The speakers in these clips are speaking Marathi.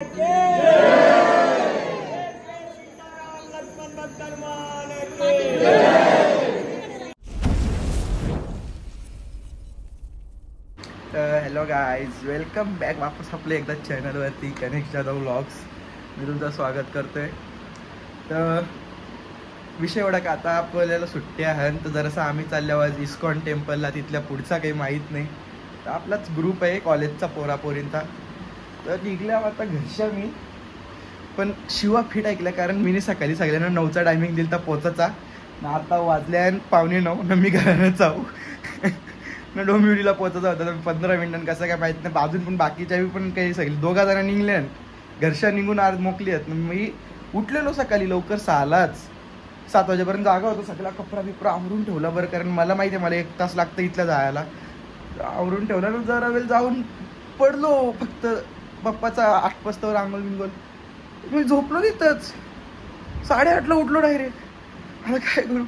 हॅलो गाईज, वेलकम बॅक वापस आपल्या एकदा चॅनलवरती कनेक्ट जाधव व्लॉग्स. मी तुमचं स्वागत करतोय. तर विषय एवढा का आता आपल्याला सुट्ट्या आहेत, तर जरासं आम्ही चाललो आज इस्कॉन टेम्पलला. तिथल्या पुढचा काही माहीत नाही, तर आपलाच ग्रुप आहे कॉलेजचा पोरापोरींचा. तर निघल्या आता घरच्या मी पण शिवा फिट ऐकल्या, कारण मी सकाळी सगळ्यांना 9चा टायमिंग दिला तर पोचायचा ना. आता वाजल्या 8:45 ना मी घरानं जाऊ ना डोंबिवलीला पोचायचा होता. तर 15 मिनिटांनी कसं काय माहीत नाही. अजून पण बाकीच्या पण काही सगळी 2 जण निघले, घरच्या निघून आज मोकली आहेत. मी उठलेलो सकाळी लवकर 6लाच, 7 वाजेपर्यंत जागा होतो. सगळा कपडा बिपरा आवरून ठेवला बरं, कारण मला माहिती आहे मला 1 तास लागतं इथल्या जायला. आवरून ठेवला ना, जरा वेळ जाऊन पडलो. फक्त पप्पाचा 8 वाजतावर आंघोळ बिंगोल मी झोपलो तिथंच. 8:30ला उठलो डायरेक्ट. आता काय करू,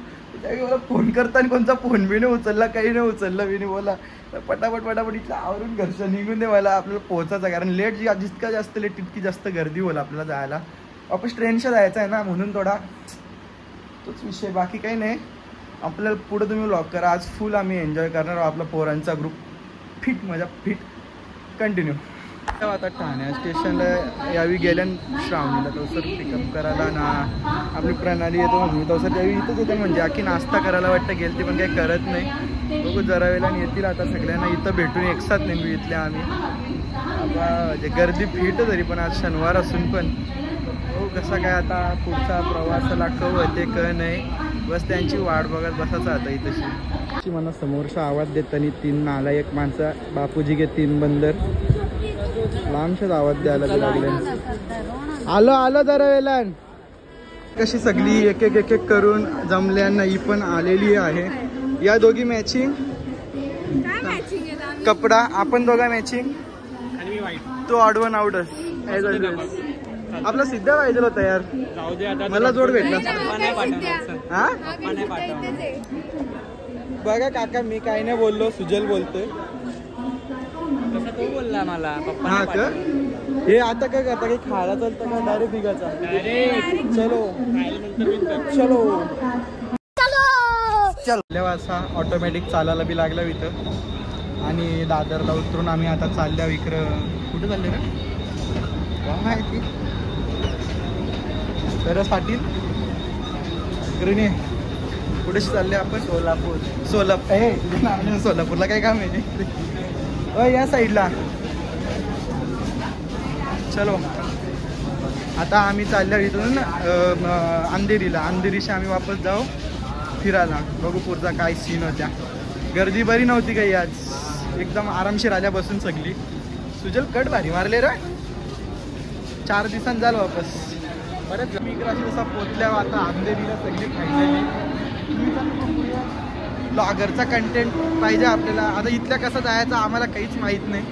मला फोन करताना कोणता फोन बी नाही उचलला, काही नाही उचललं बी नाही. बोला पटापट इथलं आवरून घरच्या निघून दे, मला आपल्याला पोहोचायचं. कारण लेट जितका जास्त लेट तितकी जास्त गर्दी होईल आपल्याला जायला. वापस ट्रेनच्या जायचं आहे ना, म्हणून थोडा तोच विषय, बाकी काही नाही. आपल्याला पुढे तुम्ही व्लॉग करा. आज फुल आम्ही एन्जॉय करणार आहोत. आपला पोरांचा ग्रुप फिट, मजा फिट कंटिन्यू. आता ठाणे स्टेशनला यावी गेल्या श्रावणीला तवसर पिकअप करायला ना. आपली प्रणाली येतो म्हणून तवसर त्यावेळी इथंच येते, म्हणजे आखी नाश्ता करायला वाटतं गेलती, पण काही करत नाही. बघू जरा वेळेला येतील. आता सगळ्यांना इथं भेटून एकसाथ नेमू इथल्या आम्ही. आता गर्दी फिट तरी पण आज शनिवार असून पण हो कसं काय आता पुढचा प्रवासाला होते का नाही, बस त्यांची वाट बघत बसायचं आता इथंशी. मला समोरचा आवाज देताना 3 नालायक माणसं, बापूजी के 3 बंदर लांबशाच आवाज द्यायला लागले. आलो जरा वेळेला. कशी सगळी एक एक करून जमल्यांना ही पण आलेली आहे. या दोघी मॅचिंग कपडा, आपण दोघा मॅचिंग. तो ऑडवन आउटच आपला सिद्ध पाहिजे होता यार. मला जोड भेटला. हा बघा काका, मी काही नाही बोललो, सुजल बोलतोय. तो बोलला मला पप्पा. हा का, हे आता काय करता, काही खायला चालतं का डायरेक्ट निघायचा? चलो असा ऑटोमॅटिक चालायला बी लागला इथं. आणि दादरला उतरून आम्ही आता चालल्या इकडं. कुठे चालले ना काय माहिती, तरच पाटील इकडे कुठेच चालले आपण. सोलापूरला काय काम आहे या साईडला. चलो आता आम्ही चालल्या इथून अंधेरीला. अंधेरीशी आम्ही वापस जाऊ फिरायला. बघू पुढचा काय सीन होत्या. गर्दी बरी नव्हती काही आज, एकदम आरामशीर आल्या बसून सगळी. सुजल कट भारी मारले रे. 4 दिवसांनी झालं वापस. बरंच मी इकडे जसा पोचल्या आता अंधेरीला सगळी खायला. ब्लॉगरचा कंटेंट पाहिजे आपल्याला. आता इथल्या कसं जायचं आम्हाला काहीच माहीत नाही,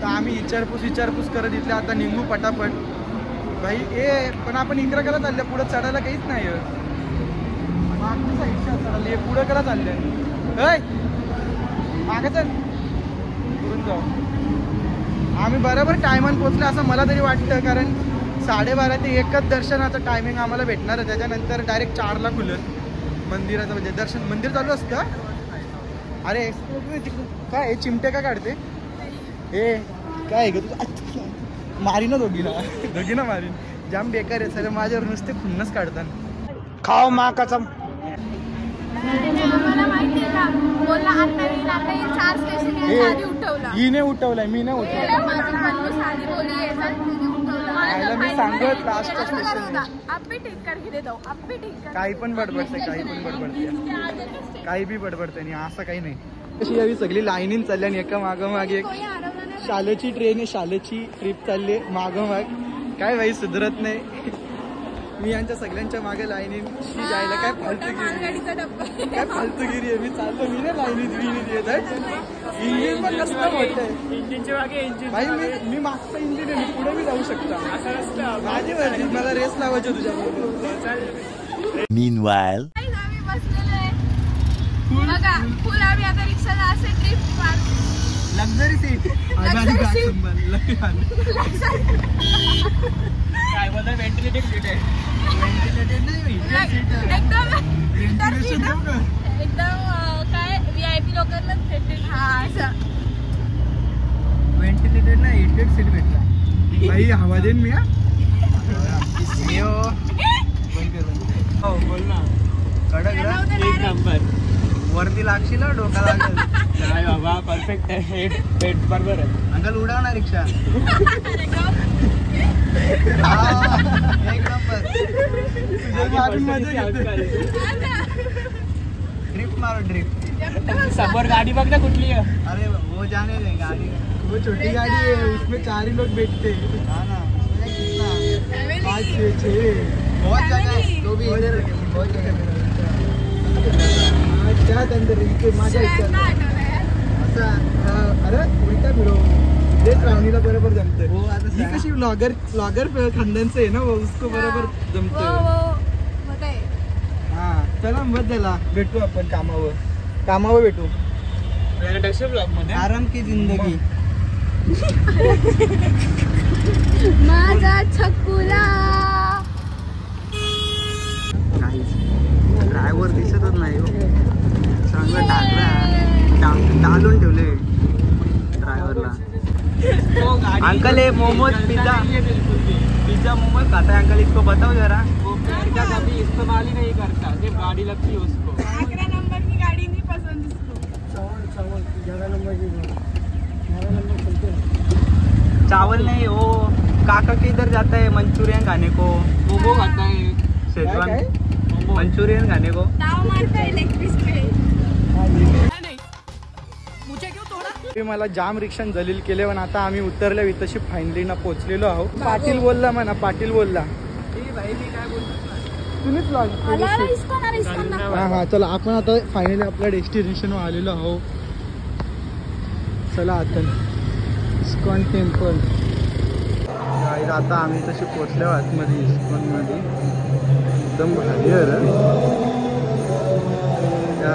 तर आम्ही विचारपूस करत इथल्या आता निघू पटापट. भाई पण आपण इकडं करा चालल्या, पुढं चढायला काहीच नाही. मागच्या साईडच्या चढायला, पुढं करा चालल्या. मागं चल पुढून जाऊ. आम्ही बरोबर टायमान पोचले असं मला तरी वाटतं, कारण 12:30 ते 1च दर्शनाचं टायमिंग आम्हाला भेटणार आहे. त्याच्यानंतर डायरेक्ट 4ला खुलत मंदिराचं, म्हणजे दर्शन मंदिर चालू असतं. अरे काय चिमटे का काढते हे काय ग तुझं? मारी ना दोघीना मारीन. जाम बेकार आहे सगळं. माझ्यावर नुसते खुन्नस काढतात. खाओ मा कसम. हिने उठवलाय, मी नाही उठवला. मी सांगत लास्टच्या स्टेशन काही पण बडबडते, काही बी बडबडते आणि असं काही नाही. कशी यावी सगळी लाईनीन चालल्या आणि एका मागोमागे एक. शालेची ट्रेन आहे, शालेची ट्रिप चालली आहे मागोमाग. काय भाई सुधरत नाही. मी यांच्या सगळ्यांच्या मागे लाईनीन जायला काय फालतूगिरी आहे. मी चालतो, मी नाही लाईनीत येत आहे. इंजिन पण कसं मोठं इंजिनच्या मागे इंजिन. भाई मी मागचं इंजिन आहे, मी पुढे मी जाऊ शकता. माझी मर्जी, मला रेस लावायची तुझ्याबरोबर. Meanwhile, luxury seat. भाई हवा देन मी हो बोल ना कडक एक नंबर वरती लागशील डोका लागेल नाही बाबा परफेक्ट आहे पेट बरोबर आहे अंकल उडाव ना रिक्षा एक नंबर ड्रिफ्ट मारो ड्रिफ्ट समोर गाडी बघ ना कुठली आहे अरे वो जाने दे गाड़ी वो छोटी गाड़ी है उसमें 4 ही लोग बैठते हैं हाँ ना 5 6 बहुत जगह है तो भी इधर बहुत जगह त्यात अंदर इथे माझ्या इच्छा असा अरे उलटा फिरो तेच रावणीला बरोबर जमतं हो आता ही कशी ब्लॉगर खानदानचं आहे ना उसको बरोबर जमतं हा चला बदला भेटू आपण कामावर भेटू ब्लॉग मध्ये आराम की जिंदगी माझा छकुला ड्रायव्हर दिसतच नाही हो चांगलं टाकला डालून ठेवले ड्रायव्हरला अंकल ये मोमोज पिज्जा मोमोज खाता है अंकल इसको बताओ जरा पिज्जा कभी इस्तेमाल ही नहीं करता सिर्फ गाड़ी लगती है उसको आखिरी नंबर की गाड़ी नहीं पसंद इसको चावल नहीं वो काका के इधर जाता है मंचूरियन खाने को मोमो खाता है शेजवान मंचूरियन खाने को ताव मारता है लेग पीस पे मला जाम रिक्षान जलील केले पण आता आम्ही उतरल्या तशी फायनली ना पोहोचलेलो आहोत पाटील बोलला म्हणा पाटील बोलला तुम्हीच हा चला आपण आता फायनली आपल्या डेस्टिनेशनवर आलेलो आहोत चला आता इस्कॉन टेम्पल आता आम्ही तशी पोहोचलो आतमध्ये इस्कॉन मध्ये एकदम भारी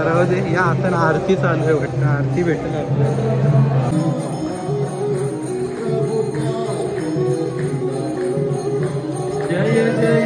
राहू दे या आता आरती चालू आहे वाटतं आरती भेटेल आपल्याला जय जय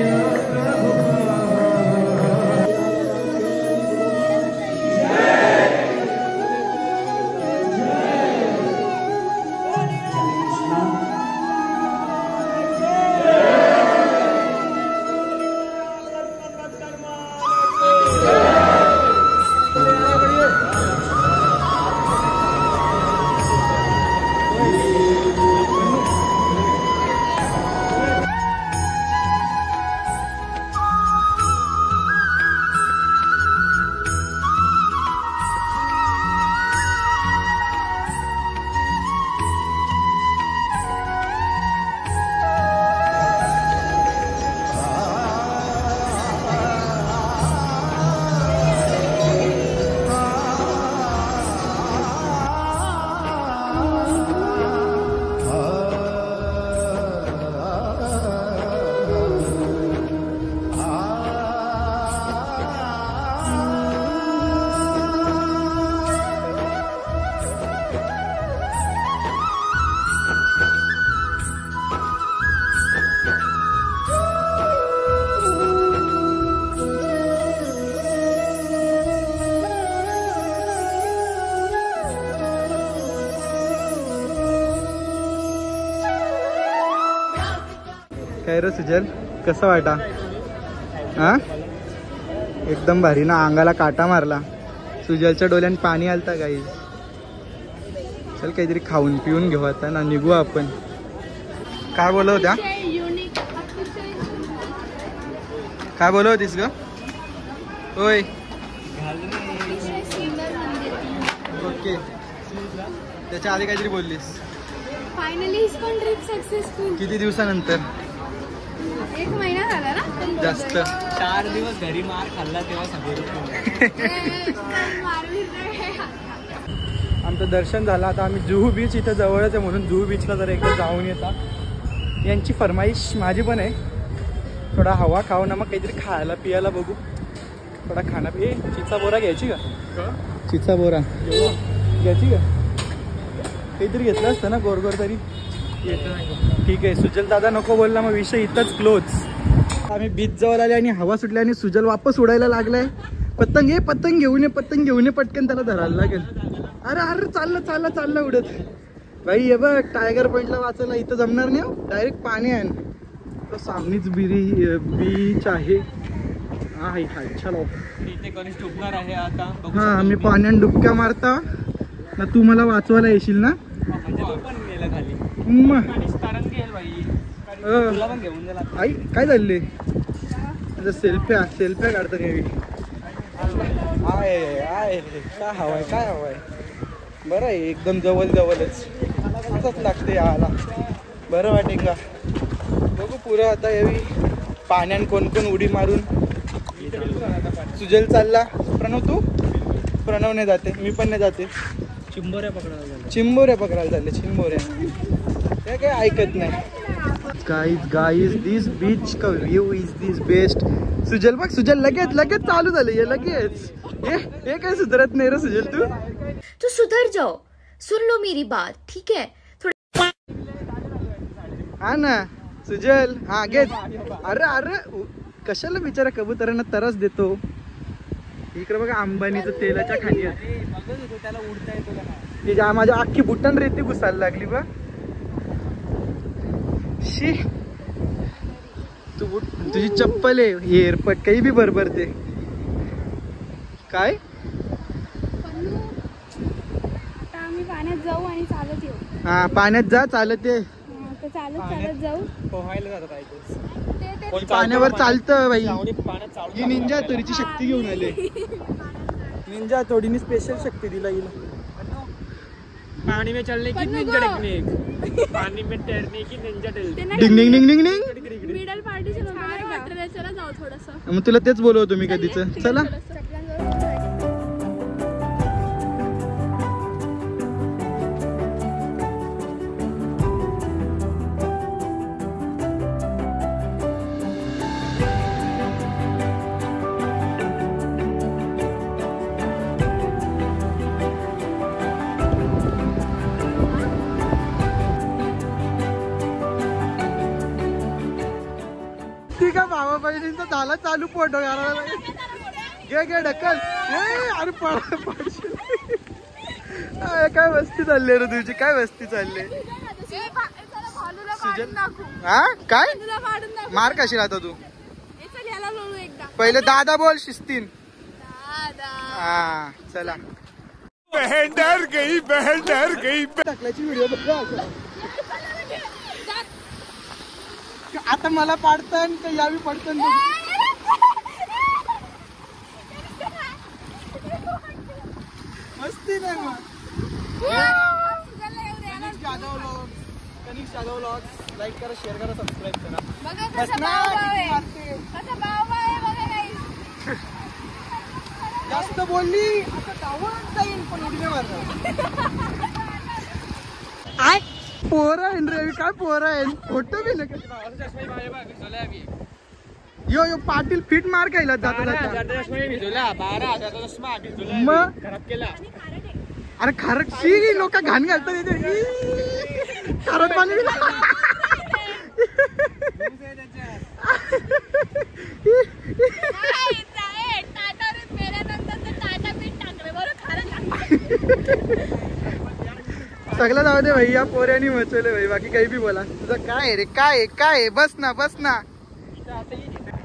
काय रे सुजल कसं वाटा हा एकदम भारी ना अंगाला काटा मारला सुजलच्या डोळ्यात पाणी आलता काही चल काहीतरी खाऊन पिऊन घेऊ आता ना निघू आपण काय बोलत होत्या काय बोलत होतीस ग होय ओके त्याच्या आधी काहीतरी बोललीस फायनली इस्कॉन ट्रिप सक्सेसफुल किती दिवसानंतर 1 महिना झाला ना जास्त 4 दिवस घरी मार खाल्ला तेव्हा सगळे आमचं दर्शन झालं आता आम्ही जुहू बीच इथं जवळच आहे म्हणून जुहू बीचला जर एकदा जाऊन येतात यांची फरमाईश माझी पण आहे थोडा हवा खाऊ ना मग काहीतरी खायला पियाला बघू थोडा खाना चिचा बोरा घ्यायची का चिचा बोरा घ्यायची का काहीतरी घेतलं असतं ना गोरगोर तरी ठीक आहे सुजल दादा नको बोलला मग विषय इथंच क्लोज आम्ही बीच जवळ आले आणि हवा सुटली आणि सुजल वापस उडायला लागलाय पतंग घेऊन ये पटकन त्याला धरायला लागेल अरे अरे चाललं उडत भाई हे बघ टायगर पॉइंटला वाचायला इथं जमणार नाही हो, डायरेक्ट पाणी आहे तो सामनीच बीच आहे. हाय चलो इथे गणेश डुबणार आहे आता. हा मी पाण्यात डुबक्या मारता ना तू मला वाचवायला येशील ना. म्हणजे तो पण गेला खाली. मग तरंग घेईल भाई. तुला पण घेऊन गेला. आई काय झाले सेल्फ्या काढतो काय काय हवाय बरं आहे एकदम जवळच असंच लागते याला बरं वाटेल का. बघू पुरं आता यावी पाण्यान कोण उडी मारून. सुजल चालला. प्रणव नाही जाते मी पण नाही जाते. चिंबोऱ्या पकडायला झाले चिंबोऱ्या काय ऐकत नाही. गाईज दिस बीच का व्यू इज दिस बेस्ट. सुजल बघ सुजल लगेच चालू झालं हे लगेच. हे काय सुधरत नाही रे सुजल तो सुधर जाओ. सुन लो मेरी बात ठीक है. हा ना सुजल हा घेत. अरे कशाला बिचारा कबुतरांना तरस देतो. इकडे बघा अंबानीचं तेलाच्या खाली माझ्या अख्खी बुटान रेती घुसायला लागली बा. शी तुझी चप्पल आहे एअरपट काही बी बरबरते काय. आता आम्ही पाण्यात जाऊ आणि चालत येऊ. हा पाण्यात जा चालत ये. चालत जाऊ. पोहायला जातात ते पाण्यावर चालतं बाई. पाण्यात चालू. ही निंजा तोडीची शक्ती घेऊन आले. निंजा तोडीने स्पेशल शक्ती दिला हिला. पानी में चलने की निंजा टेक्निक. पानी में तैरने की निंजा टेक्निक. डिंग डिंग डिंग डिंग डिंग. मिडल पार्टीचे चला जाऊ थोडंसं. मग तुला तेच बोलवतो मी कधीच. चला ठीक आहे. भावा बहिणींचा झाला चालू फोटो घे ढकल. अरे पडशील. काय वस्ती चालली रे तुझी काय वस्ती चालली. हा काय मार कशी राहतो तू. पहिले दादा बोल शिस्तीन. हा चला. बहन डर गई टाकल्याची व्हिडिओ बघ. आता मला पाडतं का यावी पडतं. मस्ती नाही मग. कनिष्क जाधव व्लॉग्स लाईक करा शेअर करा सबस्क्राईब करा. जास्त बोलली आता धावून जाईल पण उडी नाही मारणार. पोरा आहे रे काय पोरा आहे. फोटो बी नका. यो पाटील फिट मार खायला जाता मग. अरे खारटशी लोक घाण घालतात खारट पाणी. सगळं जाऊ दे भाई. या पोऱ्यानी मचवले भाई. बाकी काही बी बोला. तुझं काय रे काय बस ना.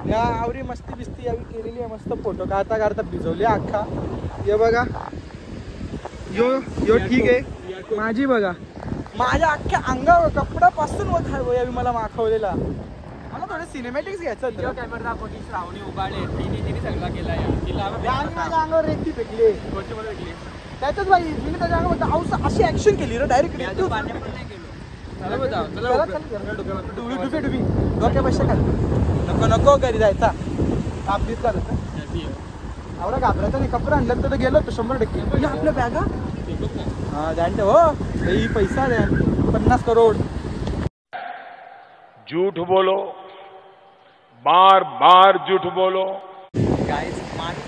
या आवरी मस्ती बिस्ती यावी केलेली आहे. मस्त फोटो काढता भिजवली अख्खा. हे बघा यो ठीक आहे. माझी बघा माझ्या अख्ख्या अंगावर कपड्यापासून यावी मला माखवलेला. मला थोडे सिनेमॅटिक्स घ्यायचं. कॅमेरा दाखवली श्रावणी उगाळे तिने सगळा केला. माझ्या अंगावर रेती फेकली. त्याच्याच बाई मी त्याच्या अंगावर अशी ऍक्शन केली रे डायरेक्ट. डुबी डोक्या पैसे खाली नको घरी जायचा. आपलीच चालत एवढा घाबरायचा नाही. कपडे आणलं तर गेलो तो 100%. आपल्या बॅगा हा जाणते हो पैसा द्या 50 करोड. झूठ बोलो बार झूठ बोलो. गाईस माणूस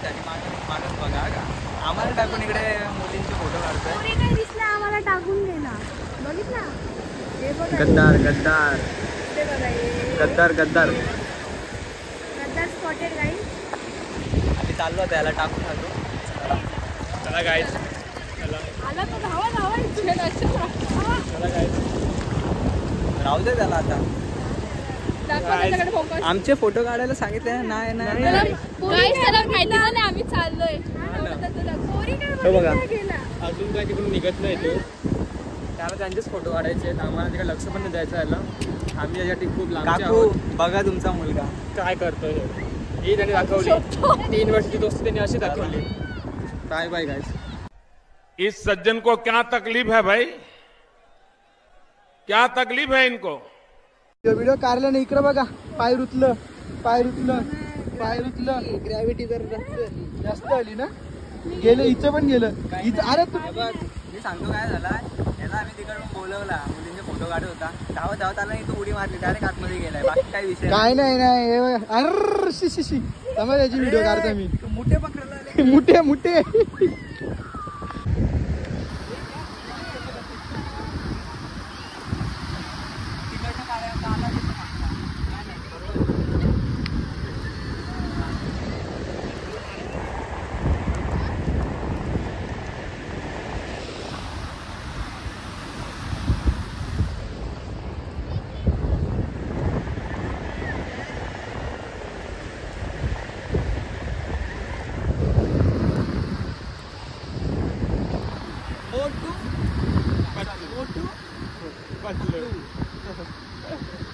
बघा आम्हाला टाकून इकडे मुलींचे फोटो काढतोय. काय दिसलं आम्हाला टाकून गेला. बघितला गद्दार स्पॉटेड गाईस. आम्ही चाललो त्याला टाकून आलो. चला गाईस आला तर धावा राहू दे त्याला आता. आमचे फोटो काढायला सांगितले नाही नाही. आम्ही चाललोय. बघा अजून काय तिकडून निघत नाही तो. त्याला त्यांचेच फोटो काढायचे आहेत. आम्हाला तिकडे लक्ष पण नाही द्यायचं याला. आम्ही याच्यासाठी खूप लांबचे काकू आहोत. बघा तुमचा मुलगा काय करतोय ही त्यांनी दाखवली. 3 वर्षाची दोस्ती त्यांनी अशी दाखवली. Bye bye guys. इस सज्जन को क्या तकलीफ है भाई, क्या तकलीफ है इनको. व्हिडिओ काढला नाही. इकडे बघा पाय रुतलं पाय रुतलं पाय रुतलं. ग्रॅव्हिटी जर जास्त आली ना. गेलं हिचं पण गेलं हिचं. अरे तू मी सांगतो काय झाला. याला आम्ही तिकडून बोलवला, मुलींचे फोटो काढत होता. धावत धावत आला नाही, तो उडी मारली, डायरेक्ट आतमध्ये गेलाय. बाकी काय विषय काय नाही नाही. अरे शी समज याची व्हिडिओ काढतो मी. मुठे पकडला. मुठे मुठे.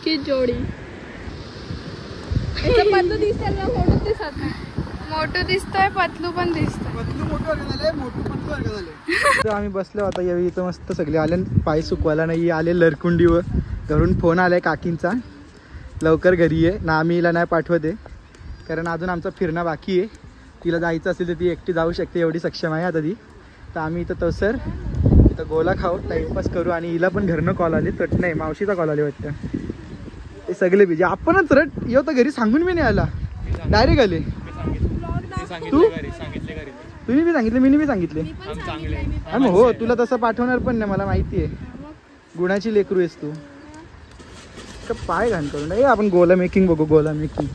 की जोडी पतलू दिसतोय ना. मोठं दिसत नाही. मोठं दिसतोय पतलू पण दिसतोय. पतलू मोठं वर्ग झाले मोठू पतलू वर्ग झाले. तर आम्ही बसलो आता यावेळी इथं मस्त सगळे आले. पाय सुकवायला नाही आले लरकुंडीवर. घरून फोन आलाय काकींचा लवकर घरी आहे ना. आम्ही हिला नाही पाठवते कारण अजून आमचा फिरणं बाकी आहे. तिला जायचं असेल तर ती एकटी जाऊ शकते एवढी सक्षम आहे आता ती. तर आम्ही इथं तसर इथं गोला खाऊ टाइमपास करू. आणि हिला पण घरनं कॉल आले. तट नाही मावशीचा कॉल आले वाटतं. ते सगळे बिजे आपणच रट येऊ तर घरी सांगून मी नाही आला. डायरेक्ट आले. तुम्ही बी सांगितले मी बी सांगितले. मग हो तुला तसं पाठवणार पण नाही मला माहिती आहे. गुणाची लेकरू आहेस तू. का पाय घाण करून नाही. आपण गोला मेकिंग बघू. गोला मेकिंग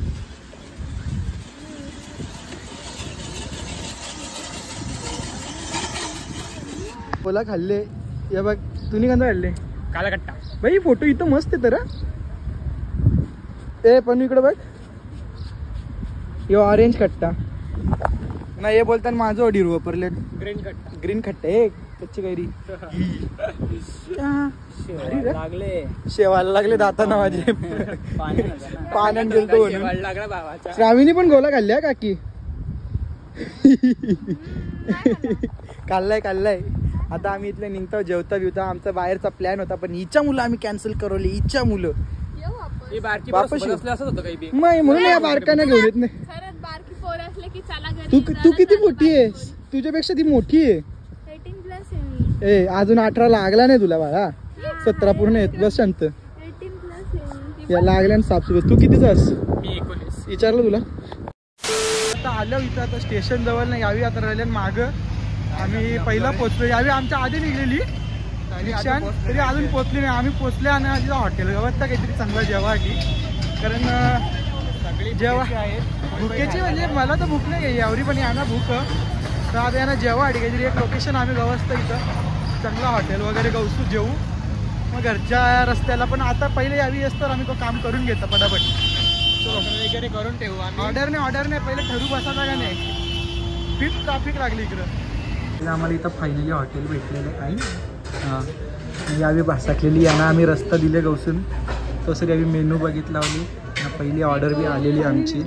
गोला खाल्ले. या बघ तुम्ही कांदा काढले. काला कट्टा भाई फोटो इथं मस्त आहे तर. ए पण इकडे बघ. यो ऑरेंज खट्टा नाही. हे बोलताना माझं ऑडिओ वापरले. ग्रीन कट्टा. ग्रीन खट्टा आहे कच्ची कैरी. लागले शेवायला लागले दाताना माझे. पाण्यात गेलतो म्हणून. लागला भावाचा. श्रावणी पण गोला खाल्ल्या काकी. काढलाय. आता आम्ही इथले निघतो जेवता बिवता. आमचा बाहेरचा प्लॅन होता पण हिच्या मुलं आम्ही कॅन्सल करवले. हिच्या मुलं म्हणून या बारकांना घेऊन येत नाही. बारकी पोरं असले की चला घरी. तू किती मोठी आहेस. तुझ्यापेक्षा ती मोठी आहे. 18+ आहे मी. अजून 18 लागला नाही तुला बाळा. 17 पूर्ण येत. बस शांत. 18+ आहे. या लागल्या साफसुफाई. तू कितीच आहेस. मी 19. विचारलं तुला. आता आलो इथं. आता स्टेशन जवळ नाही. यावी आता राहिले माग. आम्ही पहिला पोचलो. यावी आमच्या आधी निघलेली रिक्षा तरी अजून पोचली नाही. आम्ही पोचले आणि तिथं हॉटेल व्यवस्था काहीतरी चांगला जेवासाठी. कारण सगळी जेवा भुकेची म्हणजे मला तर भूक नाही यावरी पण यांना भूक. तर आता यांना जेवासाठी काहीतरी एक लोकेशन आम्ही व्यवस्था इथं चांगला हॉटेल वगैरे गवसू जेवू. मग घरच्या रस्त्याला पण आता पहिले यावी असतं आम्ही तो काम करून घेतो पटापट. वगैरे करून ठेवू आम्ही. ऑर्डर नाही पहिले ठरू बसायला का नाही. फिट ट्रॅफिक लागली इकडं. आम्हाला इथं फायनली हॉटेल भेटलेलं काही. हां यावी भासाकलेली यांना आम्ही रस्ता दिले गवसून. तसं यावी मेनू बघितला लावली. पहिली ऑर्डर बी आलेली आमची.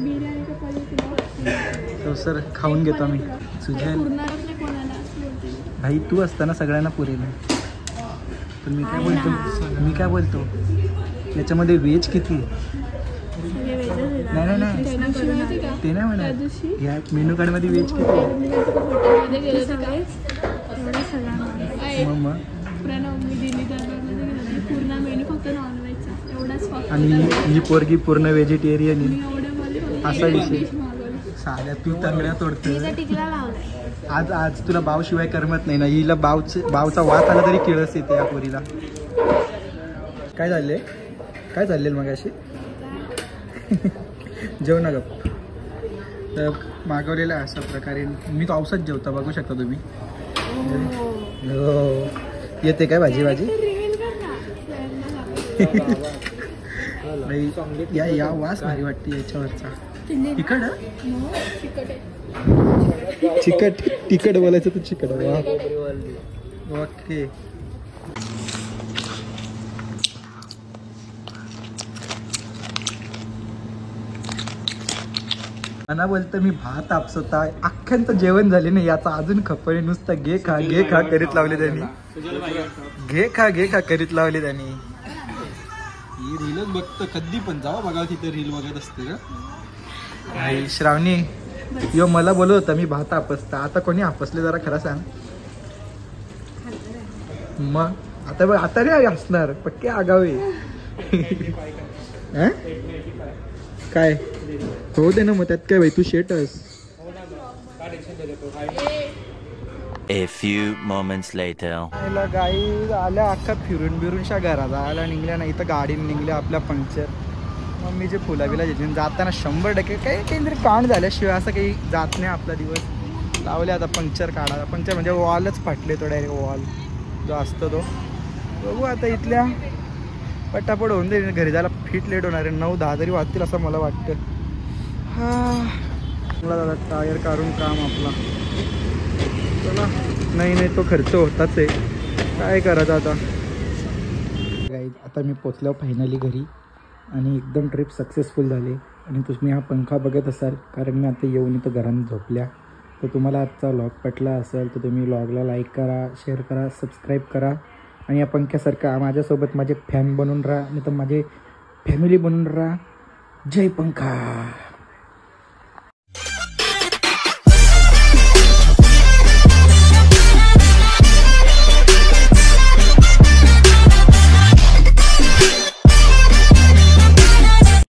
तो सर खाऊन घेतो आम्ही. सुजल भाई तू असताना सगळ्यांना पुरेल. पण मी काय बोलतो याच्यामध्ये व्हेज किती. नाही ते नाही म्हणा. या मेनू कार्ड मध्ये व्हेज किती. मग आणि ही पोरगी पूर्ण व्हेजिटेरियन. असा विषय. साध्या तू तंगड्या तोडते. आज तुला बाव शिवाय करमत नाही ना. हिला बावचा वास आला तरी किळस येते या पोरीला. काय चालले मग अशी. जेव ना गप. तर मागवलेलं अशा प्रकारे. मी पावसात जेवता बघू शकता तुम्ही. हो येते काय भाजी भाजी या वास भारी वाटते याच्यावरचा तिखट बोलायचं तर चिकट ओके. मला बोलतं मी भात आपसत आहे अख्ख्यांचं जेवण झाले नाही याचा अजून खपणे नुसतं घे खा करीत लावले त्यांनी घे खा करीत लावले त्यांनी. ही रीलच बघतं कधी पण जाऊ बघा तिथे रील बघत असते का. श्रावणी यो मला बोलत होता मी भात आपसता आता कोणी आपसले जरा खरं सांग मग आता नाही असणार पक्के आगावे काय हो दे ना मग त्यात काय भाई तू शेटस. A few moments later. गाई आल्या अख्खा फिरूनशा घरात आल्या निघल्या नाही तर गाडी निघल्या आपल्या पंक्चर. मम्मी जे फुलाबिला जे जाताना 100% काहीतरी कांड झाल्याशिवाय असं काही जात नाही आपला दिवस. लावले आता पंक्चर काढायला पंक्चर म्हणजे वॉलच फाटले तो डायरेक्ट वॉल जो असतो तो. बघू आता इथल्या पटापट होऊन दे घरी जायला फिट लेट होणार आहे 9-10 तरी वाजतील असं मला वाटतं. मला दादा टायर काढून काम आपला चला नाही तो खर्च होताच आहे काय करायचं आता. आता मी पोचलो फायनली घरी आणि एकदम ट्रिप सक्सेसफुल झाली. आणि तुम्ही हा पंखा बघत असाल कारण मी आता येऊन इथं घरात झोपल्या. तर तुम्हाला आजचा व्लॉग पटला असेल तर तुम्ही व्लॉगला लाईक करा शेअर करा सबस्क्राईब करा आणि या पंख्यासारखा माझ्यासोबत माझे फॅन बनून राहा नाही तर माझे फॅमिली बनून राहा. जय पंखा.